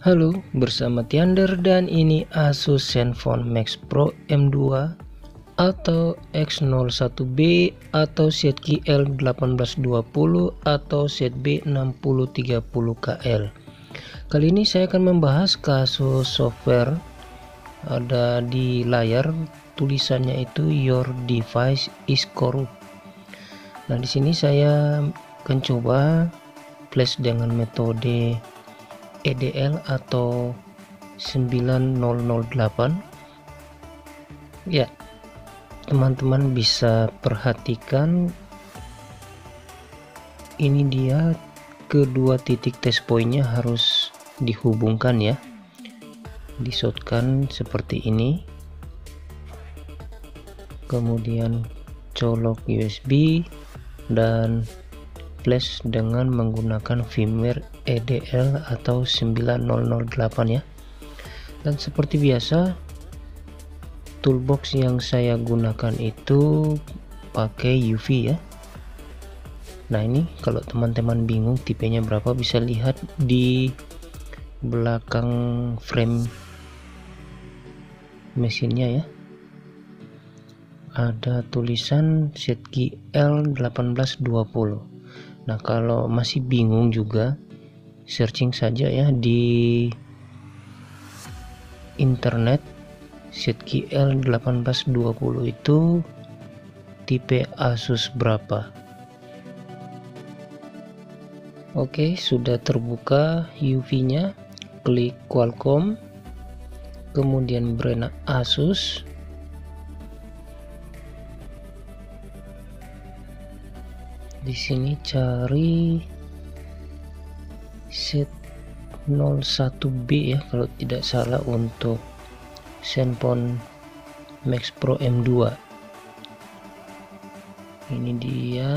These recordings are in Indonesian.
Halo, bersama Tiander dan ini Asus Zenfone Max Pro M2 atau X01B atau ZKI L1820 atau ZB6030KL. Kali ini saya akan membahas kasus software. Ada di layar tulisannya itu your device is corrupt. Nah, di sini saya akan coba flash dengan metode EDL atau 9008. Ya, teman-teman bisa perhatikan ini dia kedua titik test pointnya harus dihubungkan ya, disotkan seperti ini, kemudian colok USB dan flash dengan menggunakan firmware EDL atau 9008 ya. Dan seperti biasa, toolbox yang saya gunakan itu pakai UV ya. Nah, ini kalau teman-teman bingung tipenya berapa, bisa lihat di belakang frame mesinnya ya, ada tulisan ZKI L1820. Nah, kalau masih bingung juga, searching saja ya di internet ZKI L1820 itu tipe Asus berapa. Oke, sudah terbuka UV-nya, klik Qualcomm, kemudian brand Asus. Di sini cari Z01B ya kalau tidak salah untuk Zenfone Max Pro M2. Ini dia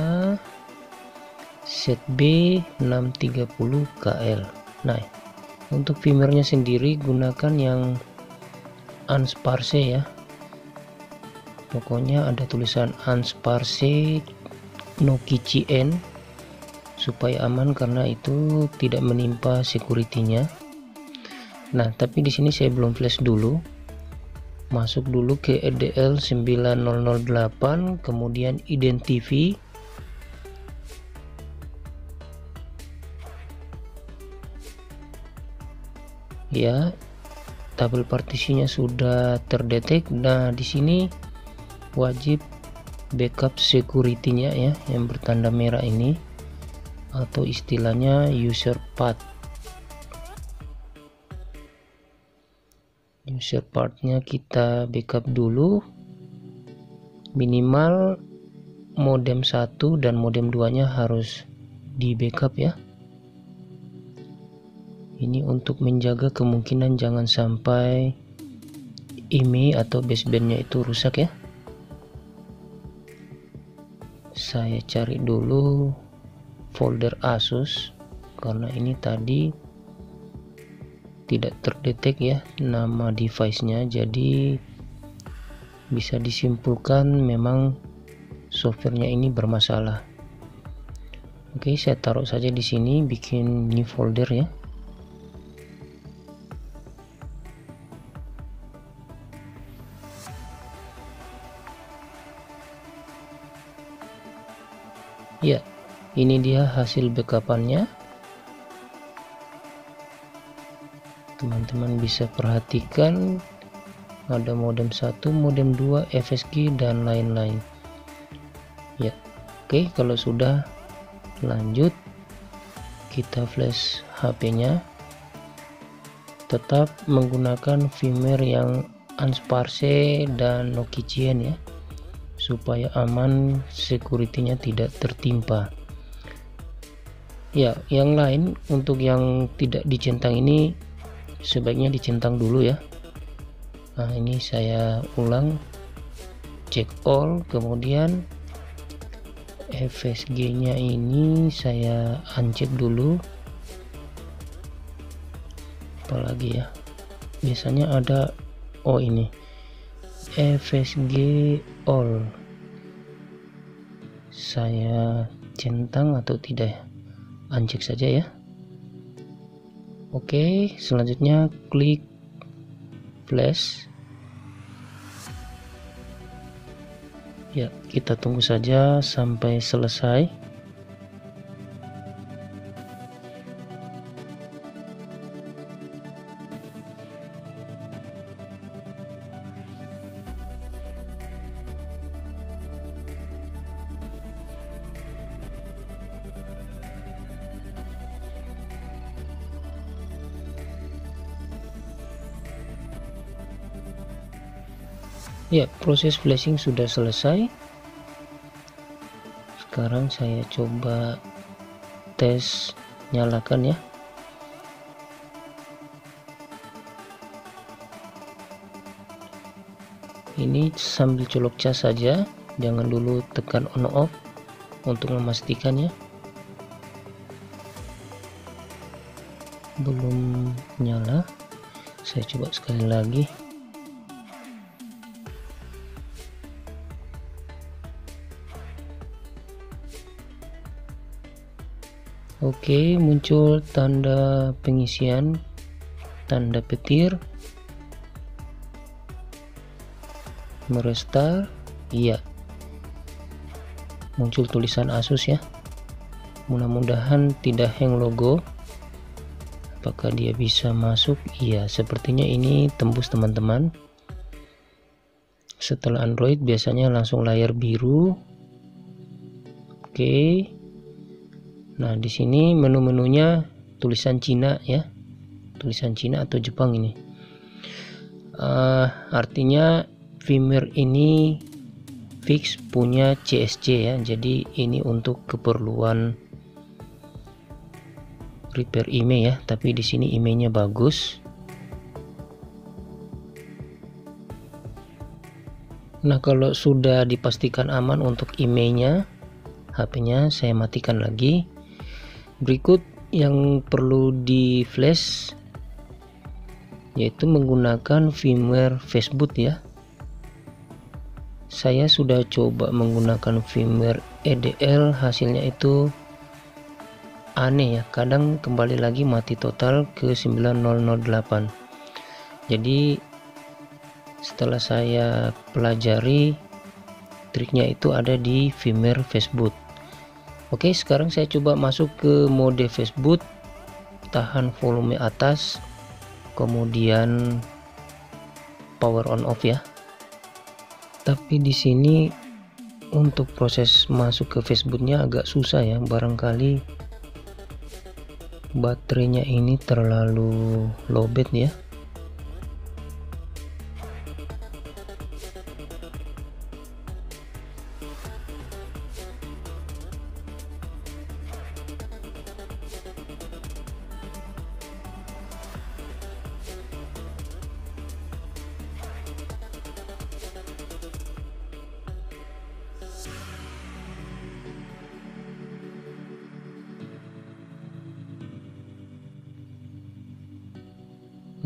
ZB630KL. Nah, untuk firmware-nya sendiri gunakan yang Unsparse ya. Pokoknya ada tulisan Unsparse no keychain supaya aman karena itu tidak menimpa security-nya. Nah, tapi di sini saya belum flash dulu. Masuk dulu ke EDL 9008, kemudian identify. Ya, tabel partisinya sudah terdetek. Nah, di sini wajib backup security-nya ya, yang bertanda merah ini, atau istilahnya user path. User path-nya kita backup dulu, minimal modem 1 dan modem 2 nya harus di backup ya. Ini untuk menjaga kemungkinan jangan sampai IMEI atau basebandnya itu rusak ya. Saya cari dulu folder Asus karena ini tadi tidak terdetek ya nama device-nya, jadi bisa disimpulkan memang softwarenya ini bermasalah. Oke, saya taruh saja di sini, bikin new folder ya. Ya, ini dia hasil backupannya. Teman-teman bisa perhatikan ada modem 1, modem 2, FSG dan lain-lain. Ya, oke, kalau sudah, lanjut kita flash HP-nya. Tetap menggunakan firmware yang Unsparse dan no keychain ya, supaya aman, security-nya tidak tertimpa. Ya, yang lain untuk yang tidak dicentang ini sebaiknya dicentang dulu ya. Nah, ini saya ulang, check all, kemudian FSG-nya ini saya uncheck dulu. Apalagi ya, biasanya ada, oh ini FSG all, saya centang atau tidak ya, uncheck saja ya. Oke, selanjutnya klik flash. Ya, kita tunggu saja sampai selesai. Ya, proses flashing sudah selesai. Sekarang saya coba tes nyalakan ya. Ini sambil colok cas saja, jangan dulu tekan on off untuk memastikan ya. Belum nyala, saya coba sekali lagi. Oke, muncul tanda pengisian, tanda petir, merestart. Iya, muncul tulisan Asus ya. Mudah-mudahan tidak hang logo. Apakah dia bisa masuk? Iya, sepertinya ini tembus teman-teman. Setelah Android biasanya langsung layar biru. Oke. Nah, di sini menu-menunya tulisan Cina ya. Tulisan Cina atau Jepang ini. Artinya firmware ini fix punya CSC ya. Jadi ini untuk keperluan repair IMEI ya, tapi di sini IMEI-nya bagus. Nah, kalau sudah dipastikan aman untuk IMEI-nya, HP-nya saya matikan lagi. Berikut yang perlu di flash yaitu menggunakan firmware Fastboot ya. Saya sudah coba menggunakan firmware EDL, hasilnya itu aneh ya, kadang kembali lagi mati total ke 9008. Jadi setelah saya pelajari, triknya itu ada di firmware Fastboot. Oke, sekarang saya coba masuk ke mode Fastboot, tahan volume atas, kemudian power on off ya. Tapi di sini untuk proses masuk ke Fastbootnya agak susah ya, barangkali baterainya ini terlalu lowbat ya.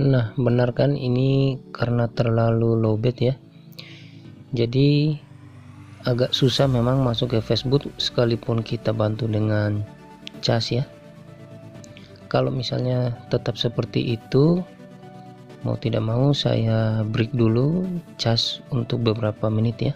Nah, benar kan, ini karena terlalu lowbat ya, jadi agak susah memang masuk ke Fastboot sekalipun kita bantu dengan cas ya. Kalau misalnya tetap seperti itu, mau tidak mau saya break dulu cas untuk beberapa menit ya.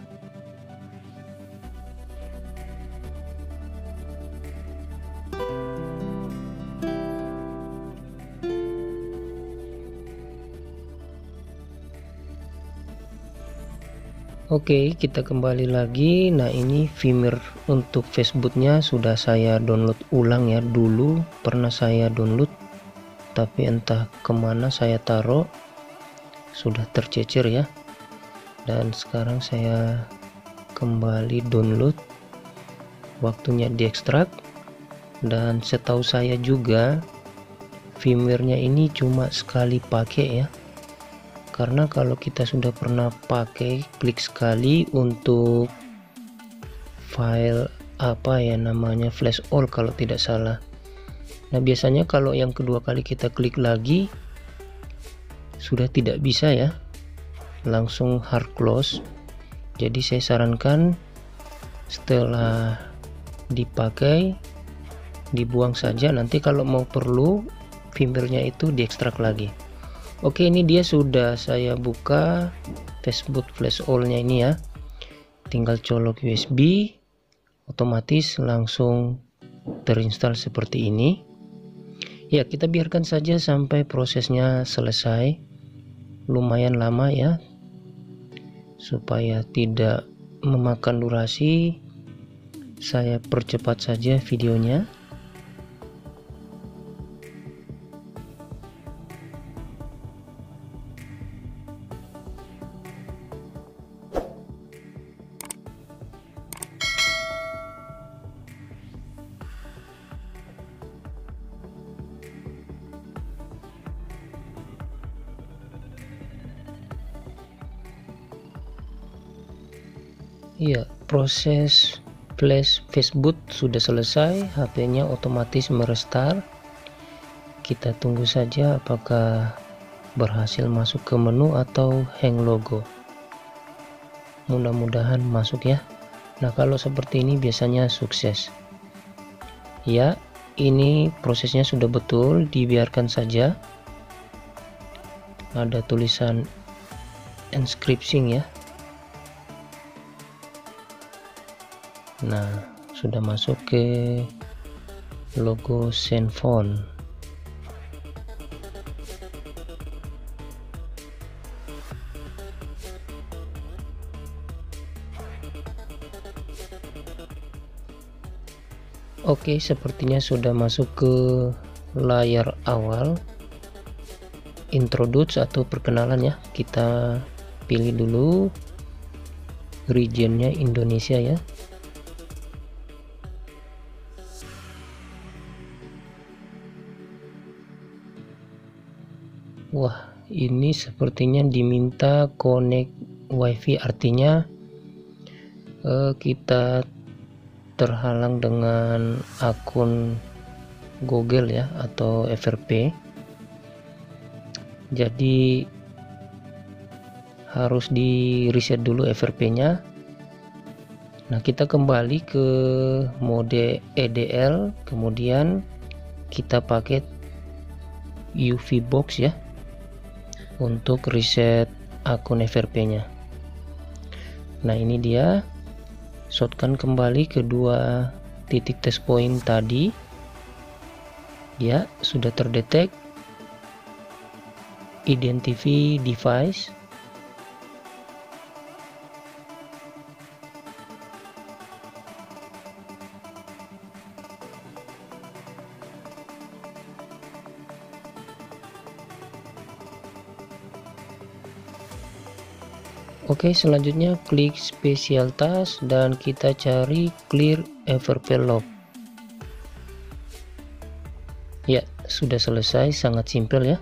Oke, kita kembali lagi. Nah, ini firmware untuk Fastbootnya sudah saya download ulang ya. Dulu pernah saya download, tapi entah kemana saya taruh, sudah tercecer ya. Dan sekarang saya kembali download, waktunya diekstrak. Dan setahu saya juga firmware-nya ini cuma sekali pakai ya. Karena kalau kita sudah pernah pakai, klik sekali untuk file apa ya namanya, flash all kalau tidak salah. Nah, biasanya kalau yang kedua kali kita klik lagi sudah tidak bisa ya, langsung hard close. Jadi saya sarankan setelah dipakai dibuang saja, nanti kalau mau perlu firmware-nya itu diekstrak lagi. Oke, ini dia sudah saya buka Facebook Flash All-nya ini ya. Tinggal colok USB, otomatis langsung terinstall seperti ini. Ya, kita biarkan saja sampai prosesnya selesai. Lumayan lama ya, supaya tidak memakan durasi, saya percepat saja videonya. Iya, proses flash Facebook sudah selesai, HP-nya otomatis merestart. Kita tunggu saja apakah berhasil masuk ke menu atau hang logo. Mudah-mudahan masuk ya. Nah, kalau seperti ini biasanya sukses. Ya, ini prosesnya sudah betul, dibiarkan saja. Ada tulisan encrypting ya. Nah, sudah masuk ke logo Zenfone. Oke, sepertinya sudah masuk ke layar awal. Introduce atau perkenalan ya. Kita pilih dulu regionnya Indonesia ya. Wah, ini sepertinya diminta connect wifi, artinya kita terhalang dengan akun Google ya atau FRP. Jadi harus di reset dulu FRP-nya. Nah, kita kembali ke mode EDL, kemudian kita pakai UV box ya untuk reset akun FRP-nya. Nah, ini dia, shotgun kembali ke dua titik test point tadi ya, sudah terdetek. Identify device. Oke, selanjutnya klik special task dan kita cari clear FRP log. Ya, sudah selesai, sangat simpel ya.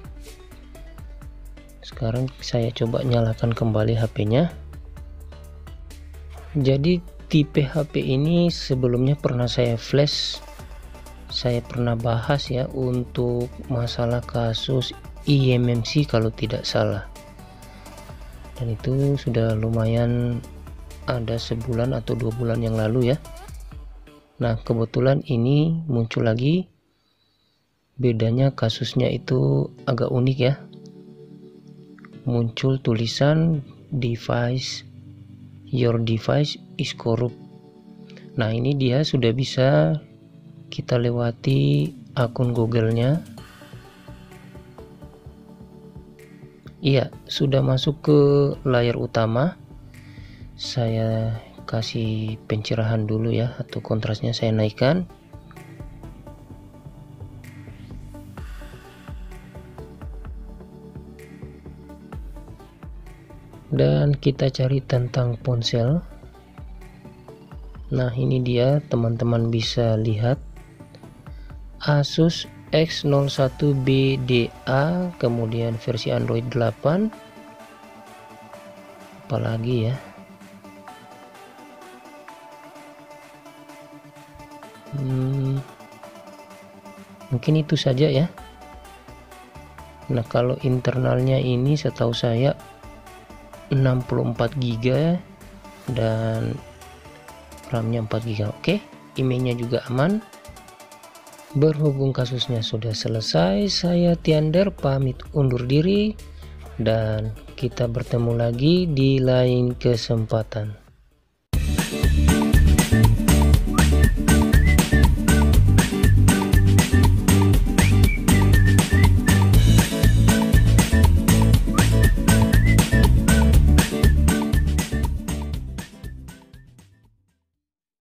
Sekarang saya coba nyalakan kembali HP-nya. Jadi tipe HP ini sebelumnya pernah saya flash, saya pernah bahas ya untuk masalah kasus eMMC kalau tidak salah. Dan itu sudah lumayan, ada sebulan atau 2 bulan yang lalu ya. Nah, kebetulan ini muncul lagi. Bedanya kasusnya itu agak unik ya. Muncul tulisan device, your device is corrupt. Nah, ini dia sudah bisa kita lewati akun Google-nya. Iya, sudah masuk ke layar utama. Saya kasih pencerahan dulu ya, atau kontrasnya saya naikkan. Dan kita cari tentang ponsel. Nah, ini dia, teman-teman bisa lihat Asus X01BDA, kemudian versi Android 8. Apalagi ya, mungkin itu saja ya. Nah, kalau internalnya ini setahu saya 64 GB dan RAM-nya 4 GB. Oke, emailnya juga aman. Berhubung kasusnya sudah selesai, saya Tiander pamit undur diri dan kita bertemu lagi di lain kesempatan.